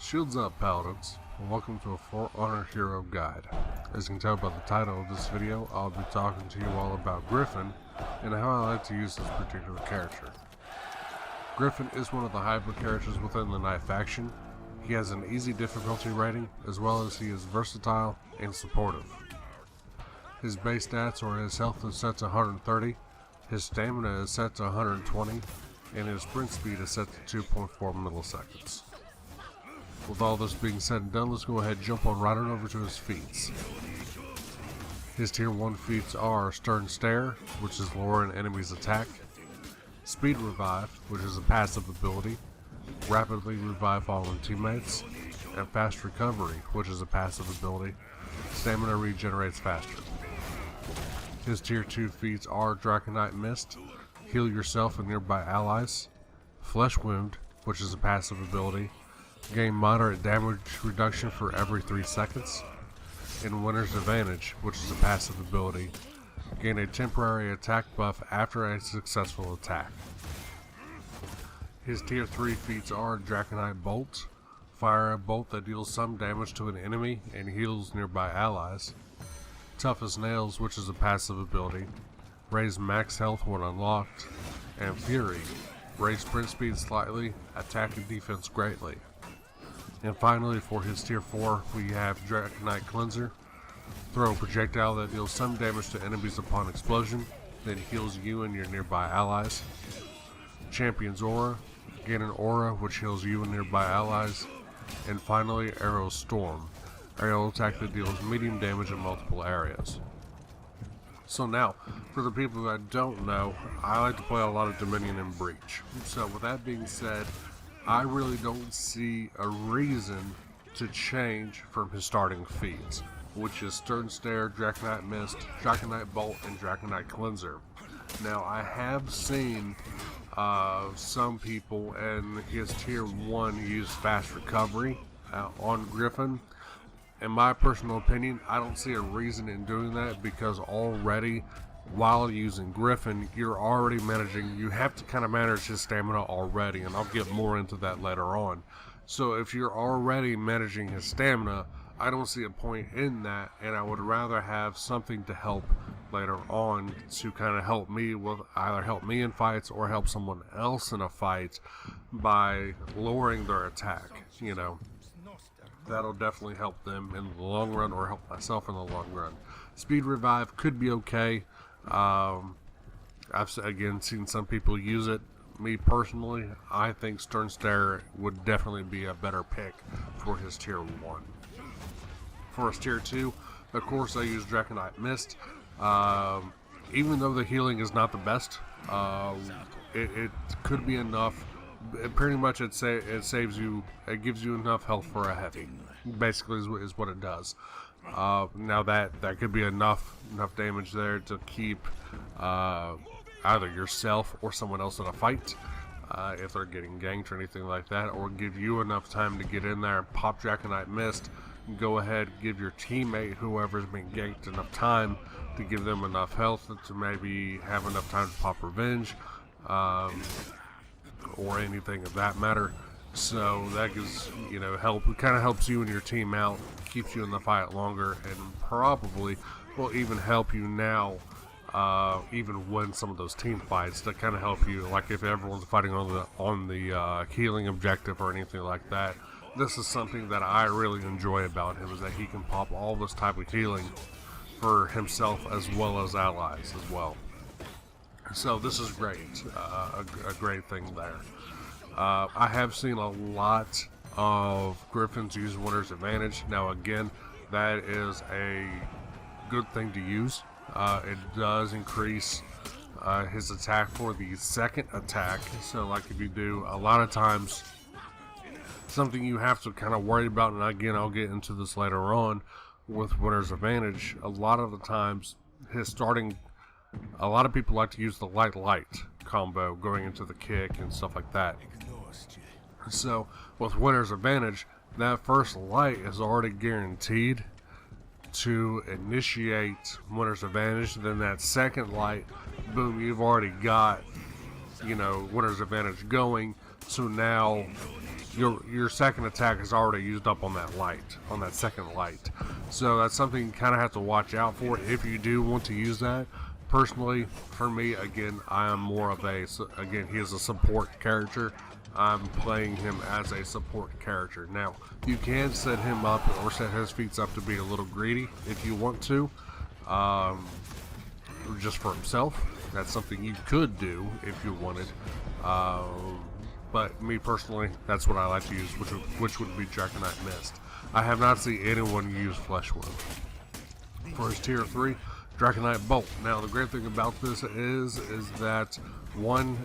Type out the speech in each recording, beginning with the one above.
Shields up, Paladins, and welcome to a For Honor Hero Guide. As you can tell by the title of this video, I'll be talking to you all about Gryphon and how I like to use this particular character. Gryphon is one of the hybrid characters within the Knight faction. He has an easy difficulty rating, as well as he is versatile and supportive. His base stats are his health is set to 130, his stamina is set to 120, and his sprint speed is set to 2.4 milliseconds. With all this being said and done, let's go ahead and jump on right on over to his feats. His tier 1 feats are Stern Stare, which is lowering enemies' attack, Speed Revive, which is a passive ability, Rapidly Revive fallen teammates, and Fast Recovery, which is a passive ability. Stamina regenerates faster. His tier 2 feats are Draconite Mist, Heal yourself and nearby allies, Flesh Wound, which is a passive ability, gain moderate damage reduction for every 3 seconds, and Winner's Advantage, which is a passive ability, gain a temporary attack buff after a successful attack. His tier 3 feats are Draconite Bolt, fire a bolt that deals some damage to an enemy and heals nearby allies, Tough as Nails, which is a passive ability, raise max health when unlocked, and Fury, raise sprint speed slightly, attack and defense greatly. And finally, for his tier 4, we have Draconite Cleanser. Throw a projectile that deals some damage to enemies upon explosion, then heals you and your nearby allies. Champion's Aura. Gain an aura which heals you and nearby allies. And finally, Arrow Storm. Aerial attack that deals medium damage in multiple areas. So now, for the people that don't know, I like to play a lot of Dominion and Breach. So with that being said, I really don't see a reason to change from his starting feats, which is Stern Stare, Draconite Mist, Draconite Bolt, and Draconite Cleanser. Now, I have seen some people in his tier 1 use Fast Recovery on Gryphon. In my personal opinion, I don't see a reason in doing that, because already, while using Gryphon, you're already managing, you have to kind of manage his stamina already, and I'll get more into that later on. So if you're already managing his stamina, I don't see a point in that, and I would rather have something to help later on to kind of help me with, either help me in fights or help someone else in a fight by lowering their attack, you know. That'll definitely help them in the long run, or help myself in the long run. Speed Revive could be okay. I've again seen some people use it. Me personally, I think Stern Stare would definitely be a better pick for his tier 1. For his tier 2, of course, I use Draconite Mist. Even though the healing is not the best, it could be enough. Pretty much it saves you, it gives you enough health for a heavy, basically is what it does. Now that could be enough damage there to keep either yourself or someone else in a fight, if they're getting ganked or anything like that, or give you enough time to get in there and pop Draconite Mist. Go ahead, give your teammate, whoever's been ganked, enough time to give them enough health to maybe have enough time to pop revenge, or anything of that matter. So that gives, you know, help. It kind of helps you and your team out, keeps you in the fight longer, and probably will even help you now, even win some of those team fights. To kind of help you, like if everyone's fighting on the healing objective or anything like that. This is something that I really enjoy about him, is that he can pop all this type of healing for himself as well as allies as well. So this is great, a great thing there. I have seen a lot of Gryphons use Winner's Advantage. Now again, that is a good thing to use. It does increase his attack for the second attack. So like if you do, a lot of times, something you have to kind of worry about, and again I'll get into this later on with Winner's Advantage, a lot of the times his starting, a lot of people like to use the light combo going into the kick and stuff like that. So with Winner's Advantage, that first light is already guaranteed to initiate Winner's Advantage. Then that second light, boom, you've already got, you know, Winner's Advantage going. So now your second attack is already used up on that light, on that second light. So that's something you kind of have to watch out for if you do want to use that. Personally, for me, again, I am more of a, again, he is a support character. I'm playing him as a support character. Now, you can set him up or set his feats up to be a little greedy if you want to, just for himself. That's something you could do if you wanted. But me personally, that's what I like to use, which would be Draconite Mist. I have not seen anyone use Flesh Wound. For his tier 3, Draconite Bolt. Now, the great thing about this is that, one,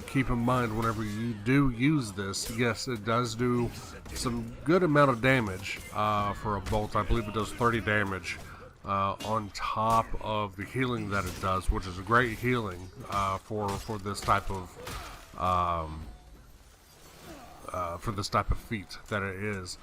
keep in mind whenever you do use this, yes, it does do some good amount of damage for a bolt. I believe it does 30 damage on top of the healing that it does, which is a great healing for this type of feat that it is.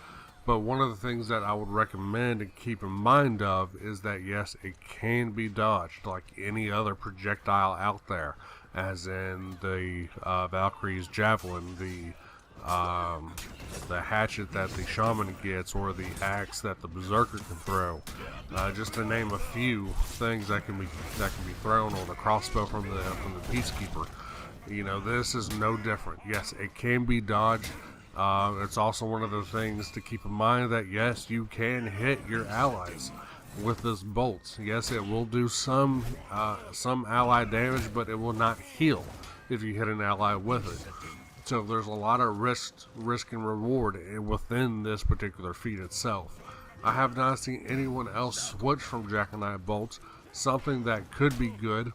But one of the things that I would recommend and keep in mind of is that yes, it can be dodged like any other projectile out there, as in the Valkyrie's javelin, the hatchet that the shaman gets, or the axe that the berserker can throw, just to name a few things that can be thrown, or the crossbow from the peacekeeper. You know, this is no different. Yes, it can be dodged. It's also one of the things to keep in mind that yes, you can hit your allies with this bolt. Yes, it will do some ally damage, but it will not heal if you hit an ally with it. So there's a lot of risk and reward within this particular feat itself. I have not seen anyone else switch from Draconite bolts. Something that could be good,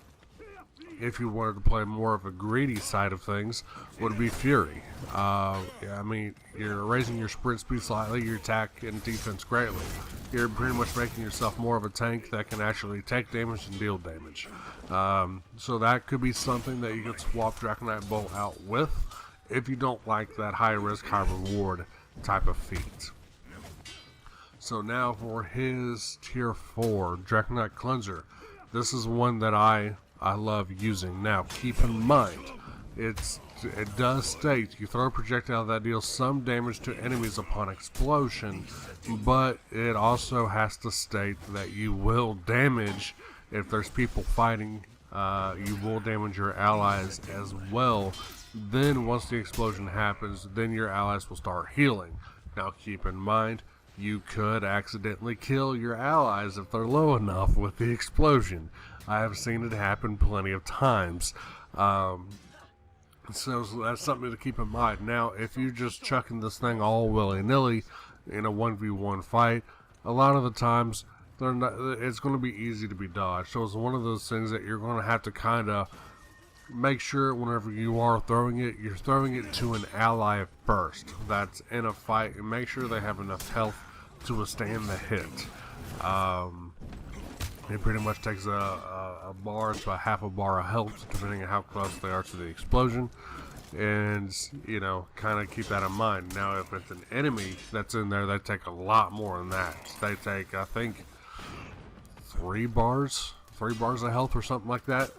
if you wanted to play more of a greedy side of things, would be Fury. I mean, you're raising your sprint speed slightly, your attack and defense greatly. You're pretty much making yourself more of a tank that can actually take damage and deal damage. So that could be something that you could swap Draconite Bolt out with if you don't like that high risk, high reward type of feat. So now for his tier 4, Draconite Cleanser. This is one that I love using. Now, keep in mind, it does state you throw a projectile that deals some damage to enemies upon explosion, but it also has to state that you will damage, if there's people fighting, you will damage your allies as well. Then once the explosion happens, then your allies will start healing. Now, keep in mind, you could accidentally kill your allies if they're low enough with the explosion. I have seen it happen plenty of times. So that's something to keep in mind. Now, if you're just chucking this thing all willy-nilly in a 1v1 fight, a lot of the times it's going to be easy to be dodged. So it's one of those things that you're going to have to kind of make sure whenever you are throwing it, you're throwing it to an ally first that's in a fight, and make sure they have enough health to withstand the hit. It pretty much takes a bar to a half a bar of health, depending on how close they are to the explosion. And, you know, kind of keep that in mind. Now, if it's an enemy that's in there, they take a lot more than that. They take, I think, 3 bars of health or something like that,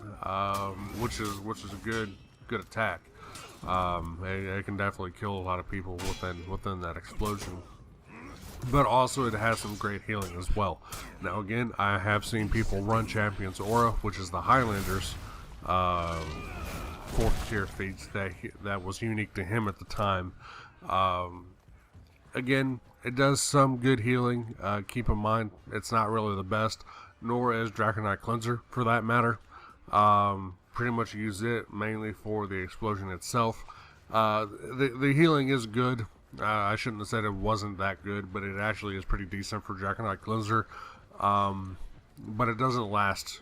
which is a good attack. It can definitely kill a lot of people within that explosion. But also it has some great healing as well. Now again, I have seen people run Champion's Aura, which is the Highlander's 4th tier feats that was unique to him at the time. Again, it does some good healing. Keep in mind, it's not really the best, nor is Draconite Cleanser for that matter. Pretty much use it mainly for the explosion itself. The healing is good. I shouldn't have said it wasn't that good, but it actually is pretty decent for Draconite Cleanser. But it doesn't last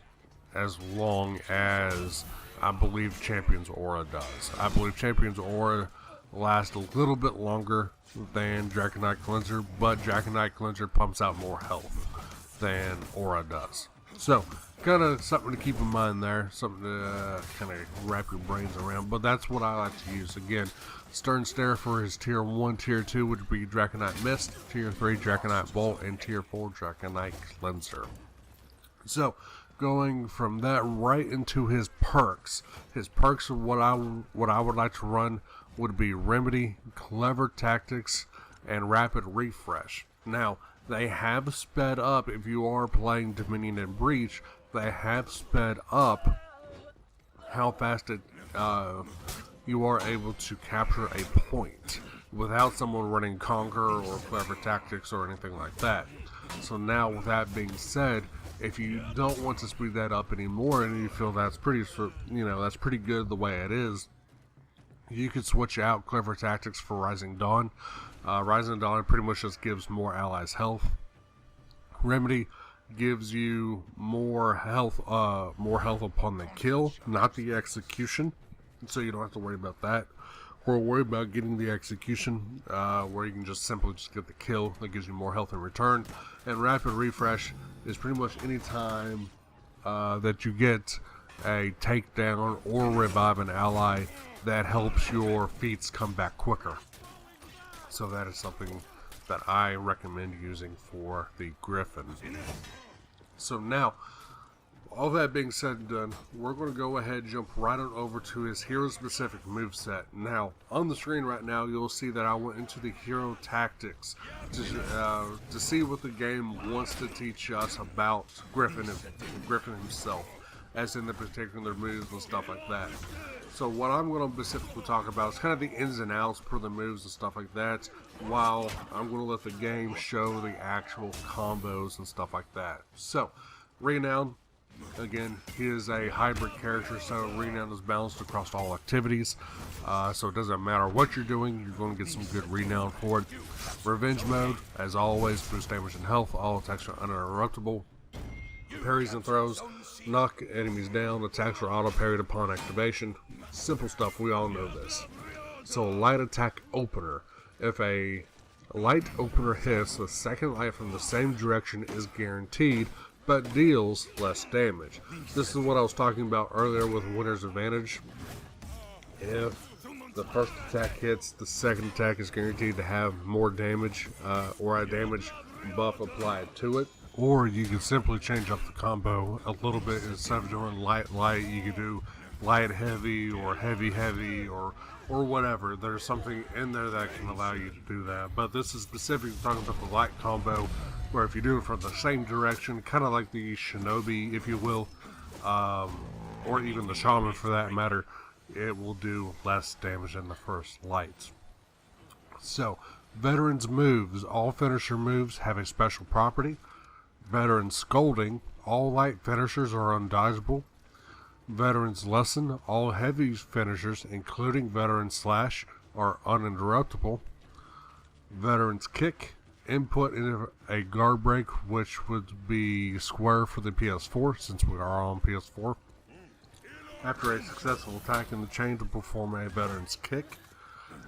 as long as I believe Champion's Aura does. I believe Champion's Aura lasts a little bit longer than Draconite Cleanser, but Draconite Cleanser pumps out more health than Aura does. So, kind of something to keep in mind there, something to kind of wrap your brains around, but that's what I like to use. Again, Stern Stare for his tier 1, tier 2 would be Draconite Mist, tier 3 Draconite Bolt, and tier 4 Draconite Cleanser. So, going from that right into his perks. His perks are what I would like to run would be Remedy, Clever Tactics, and Rapid Refresh. Now, they have sped up, if you are playing Dominion and Breach, they have sped up how fast you are able to capture a point without someone running Conquer or Clever Tactics or anything like that. So now, with that being said, if you don't want to speed that up anymore and you feel that's pretty good the way it is, you could switch out Clever Tactics for Rising Dawn. Rising Dawn pretty much just gives more allies health. Remedy gives you more health upon the kill, not the execution, so you don't have to worry about that, or worry about getting the execution, where you can just simply get the kill. That gives you more health in return. And Rapid Refresh is pretty much any time that you get a takedown or revive an ally, that helps your feats come back quicker. So that is something that I recommend using for the Gryphon. So now, all that being said and done, we're going to go ahead and jump right on over to his hero-specific moveset. Now, on the screen right now, you'll see that I went into the hero tactics to see what the game wants to teach us about Gryphon himself, as in the particular moves and stuff like that. So what I'm going to specifically talk about is kind of the ins and outs for the moves and stuff like that, while I'm going to let the game show the actual combos and stuff like that. So, Renown, again, he is a hybrid character, so Renown is balanced across all activities. So it doesn't matter what you're doing, you're going to get some good Renown for it. Revenge mode, as always, boost damage and health, all attacks are uninterruptible. Parries and throws, knock enemies down, attacks are auto-parried upon activation. Simple stuff, we all know this. So light attack opener. If a light opener hits, the second light from the same direction is guaranteed, but deals less damage. This is what I was talking about earlier with Winner's Advantage. If the first attack hits, the second attack is guaranteed to have more damage, or a damage buff applied to it. Or you can simply change up the combo a little bit. Instead of doing light, you can do light, heavy, or heavy, or whatever. There's something in there that can allow you to do that. But this is specifically talking about the light combo, where if you do it from the same direction, kind of like the Shinobi, if you will, or even the Shaman for that matter, it will do less damage than the first light. So, Veteran's moves. All finisher moves have a special property. Veteran's Scolding. All light finishers are undodgeable. Veteran's Lesson. All heavy finishers, including Veteran's Slash, are uninterruptible. Veteran's Kick. Input into a guard break, which would be square for the PS4, since we are on PS4. After a successful attack in the chain, to perform a Veteran's Kick.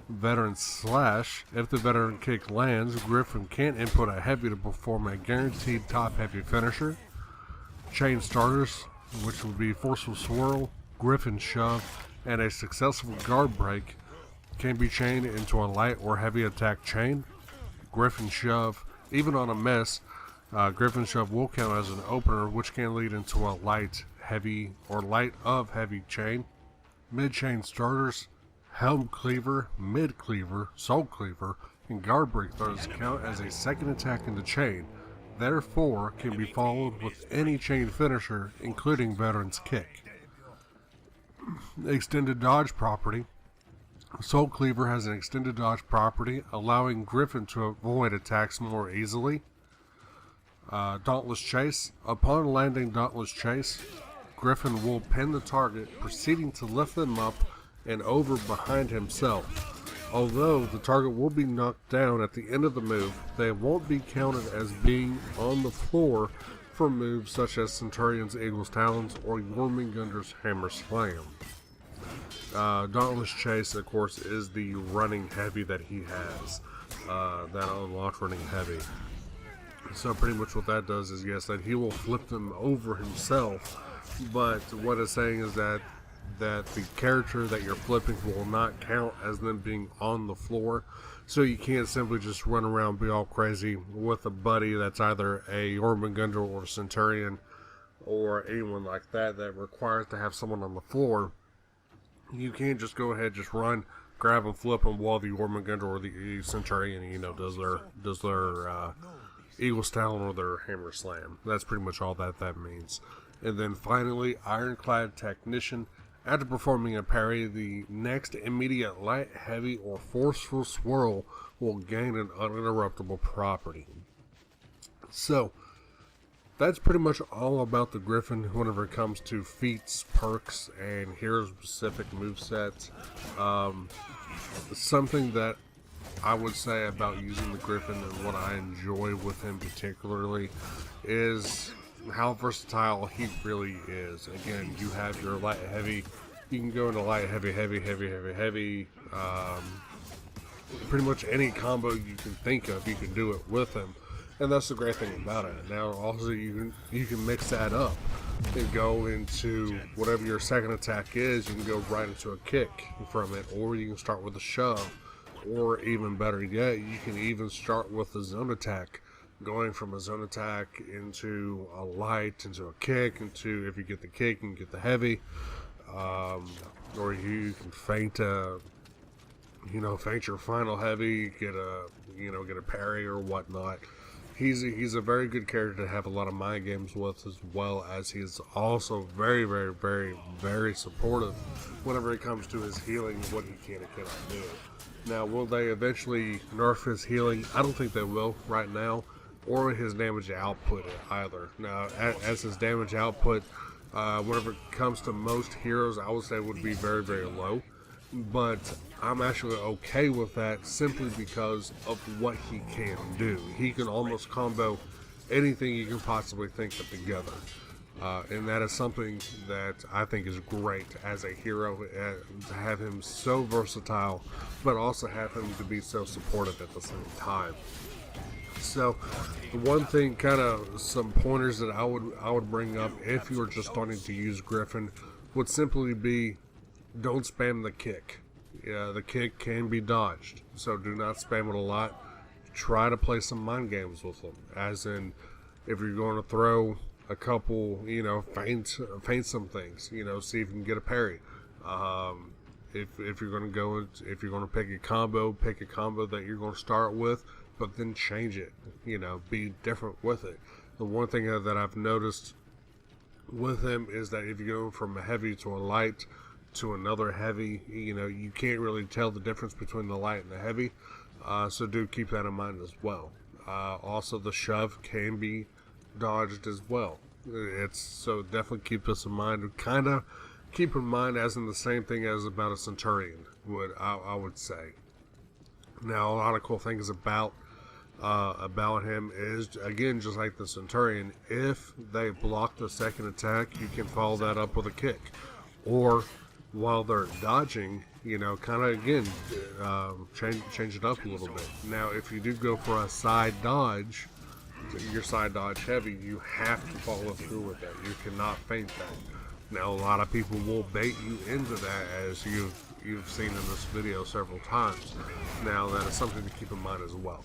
Veteran's Slash. If the Veteran Kick lands, Gryphon can't input a heavy to perform a guaranteed top heavy finisher. Chain starters, which would be Forceful Swirl, Gryphon Shove, and a successful guard break, can be chained into a light or heavy attack chain. Gryphon Shove, even on a miss, Gryphon Shove will count as an opener, which can lead into a light, heavy, or light of heavy chain. Mid-chain starters, Helm Cleaver, Mid Cleaver, Soul Cleaver, and Guard Break throws count as a second attack in the chain, therefore can be followed with any chain finisher, including Veteran's Kick. Extended Dodge property. Soul Cleaver has an extended dodge property, allowing Gryphon to avoid attacks more easily. Dauntless Chase. Upon landing Dauntless Chase, Gryphon will pin the target, proceeding to lift them up and over behind himself. Although the target will be knocked down at the end of the move, they won't be counted as being on the floor for moves such as Centurion's Eagle's Talons or Jormungandr's Hammer Slam. Dauntless Chase, of course, is the running heavy that he has, that unlocked running heavy. So pretty much what that does is, yes, that he will flip them over himself, but what it's saying is that the character that you're flipping will not count as them being on the floor, so you can't simply just run around and be all crazy with a buddy that's either a Jormungandr or Centurion or anyone like that that requires to have someone on the floor. You can't just go ahead, just run, grab and flip them while the Jormungand or the Centurion, does their Eagle Stallion or their Hammer Slam. That's pretty much all that means. And then finally, Ironclad Technician. After performing a parry, the next immediate light, heavy, or forceful swirl will gain an uninterruptible property. So, that's pretty much all about the Gryphon whenever it comes to feats, perks, and hero-specific movesets. Something that I would say about using the Gryphon and what I enjoy with him particularly is how versatile he really is. Again, you have your light heavy, you can go into light heavy, pretty much any combo you can think of, you can do it with him. And that's the great thing about it. Now also you can mix that up and go into whatever your second attack is. You can go right into a kick from it, or you can start with a shove, or even better yet, you can even start with a zone attack, going from a zone attack into a light, into a kick, into, if you get the kick, you can get the heavy, or you can feint your final heavy, get a parry or whatnot. He's a very good character to have a lot of mind games with, as well as he's also very, very, very, very supportive whenever it comes to his healing, what he can and cannot do. Now, will they eventually nerf his healing? I don't think they will right now, or his damage output either. Now, as his damage output, whenever it comes to most heroes, I would say would be very, very low. But I'm actually okay with that simply because of what he can do. He can almost combo anything you can possibly think of together. And that is something that I think is great as a hero, to have him so versatile, but also have him to be so supportive at the same time. So, the one thing, kind of some pointers that I would bring up if you were just starting to use Gryphon would simply be, don't spam the kick. Yeah, the kick can be dodged, so do not spam it a lot. Try to play some mind games with them, as in, if you're going to throw a couple, feint some things, see if you can get a parry. If you're going to pick a combo that you're going to start with, but then change it, be different with it. The one thing that I've noticed with him is that if you go from a heavy to a light to another heavy, you can't really tell the difference between the light and the heavy, so do keep that in mind as well. Also, the shove can be dodged as well. So definitely keep this in mind. Kind of keep in mind as in the same thing as about a Centurion I would say. Now, a lot of cool things about him is, again, just like the Centurion, if they block the second attack, you can follow that up with a kick, or while they're dodging, kind of again change it up a little bit. Now, if you do go for a side dodge, your side dodge heavy, you have to follow through with that. You cannot feint that. Now, a lot of people will bait you into that, as you've seen in this video several times. Now, that is something to keep in mind as well.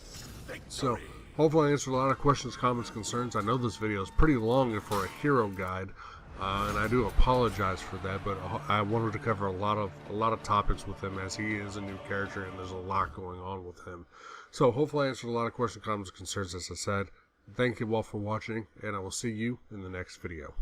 So, hopefully I answered a lot of questions, comments, concerns. I know this video is pretty long for a hero guide, and I do apologize for that, but I wanted to cover a lot of topics with him, as he is a new character and there's a lot going on with him. So hopefully I answered a lot of questions, comments, concerns, as I said. Thank you all for watching, and I will see you in the next video.